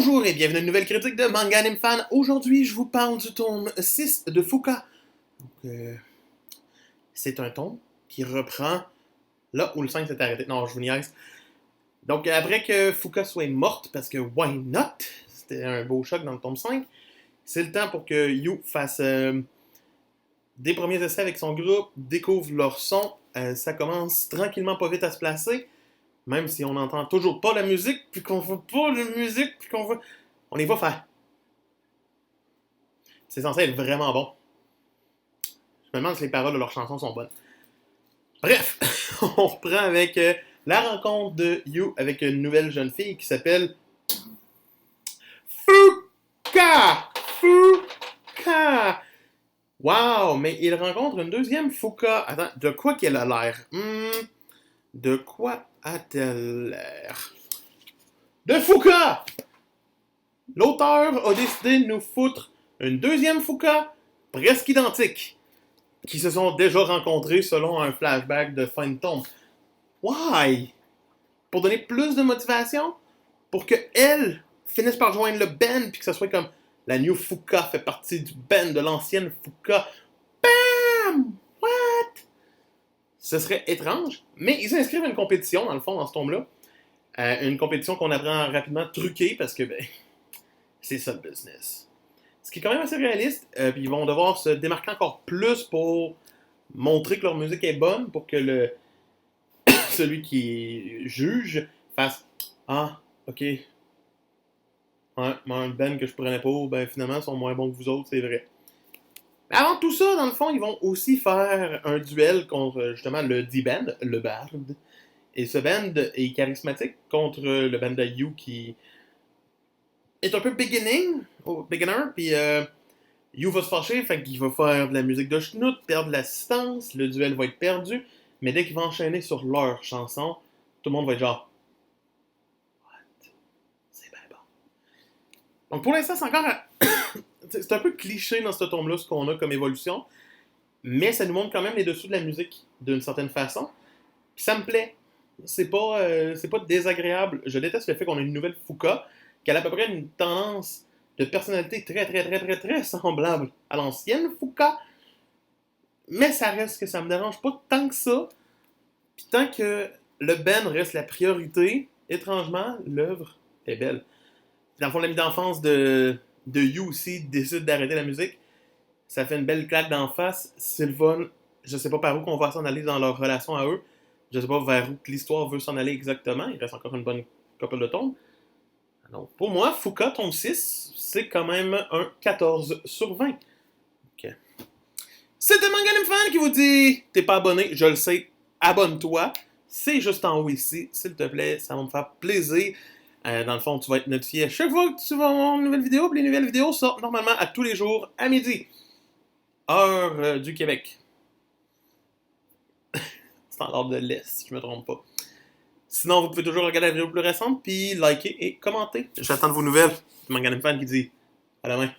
Bonjour et bienvenue à une nouvelle critique de Manga Anime Fan. Aujourd'hui, je vous parle du tome 6 de Fuka. C'est un tome qui reprend là où le 5 s'est arrêté. Non, je vous niaise. Donc, après que Fuka soit morte, parce que why not? C'était un beau choc dans le tome 5. C'est le temps pour que Yu fasse des premiers essais avec son groupe, découvre leur son. Ça commence tranquillement pas vite à se placer. Même si on n'entend toujours pas la musique, puis qu'on voit pas la musique, puis qu'on voit... On y va faire. C'est censé être vraiment bon. Je me demande si les paroles de leurs chansons sont bonnes. Bref, on reprend avec la rencontre de Yu avec une nouvelle jeune fille qui s'appelle Fuka! Fuka! Wow, mais il rencontre une deuxième Fuka. Attends, de quoi qu'elle a l'air? De quoi a-t-elle l'air? De Fuka! L'auteur a décidé de nous foutre une deuxième Fuka presque identique, qui se sont déjà rencontrés selon un flashback de fin de tome. Why? Pour donner plus de motivation? Pour que elle finisse par joindre le band, puis que ça soit comme la New Fuka fait partie du band de l'ancienne Fuka. Bam! What? Ce serait étrange, mais ils inscrivent une compétition, dans le fond, dans ce tome-là. Une compétition qu'on apprend rapidement truquée, parce que, c'est ça le business. Ce qui est quand même assez réaliste, puis ils vont devoir se démarquer encore plus pour montrer que leur musique est bonne, pour que celui qui juge fasse « Ah, ok, ouais, un band que je prenais pas, ben finalement, sont moins bons que vous autres, c'est vrai. » Mais avant tout ça, dans le fond, ils vont aussi faire un duel contre, justement, le D-Band, le Bard. Et ce band est charismatique contre le band de You qui est un peu beginner, puis You va se fâcher, fait qu'il va faire de la musique de schnout, perdre l'assistance, le duel va être perdu, mais dès qu'il va enchaîner sur leur chanson, tout le monde va être genre What? C'est bien bon. Donc pour l'instant, c'est encore c'est un peu cliché dans ce tome-là, ce qu'on a comme évolution, mais ça nous montre quand même les dessous de la musique d'une certaine façon, puis ça me plaît. C'est pas désagréable. Je déteste le fait qu'on ait une nouvelle Fuka, qu'elle a à peu près une tendance de personnalité très semblable à l'ancienne Fuka. Mais ça reste que ça me dérange pas tant que ça. Puis tant que le band reste la priorité, étrangement, l'œuvre est belle. Dans le fond, l'ami d'enfance de You aussi décide d'arrêter la musique. Ça fait une belle claque d'en face. C'est le fun. Je sais pas par où qu'on va s'en aller dans leur relation à eux. Je sais pas vers où l'histoire veut s'en aller exactement. Il reste encore une bonne couple de tomes. Donc, pour moi, Fuka, tome 6, c'est quand même un 14 sur 20. Ok. C'était Manga Anime Fan qui vous dit t'es pas abonné, je le sais, abonne-toi. C'est juste en haut ici, s'il te plaît, ça va me faire plaisir. Dans le fond, tu vas être notifié à chaque fois que tu vas avoir une nouvelle vidéo. Puis les nouvelles vidéos sortent normalement à tous les jours à midi. Heure du Québec. C'est en l'ordre de l'Est, si je me trompe pas. Sinon, vous pouvez toujours regarder la vidéo plus récente, puis liker et commenter. J'attends de vos nouvelles. C'est Manga Anime Fan qui dit à la main.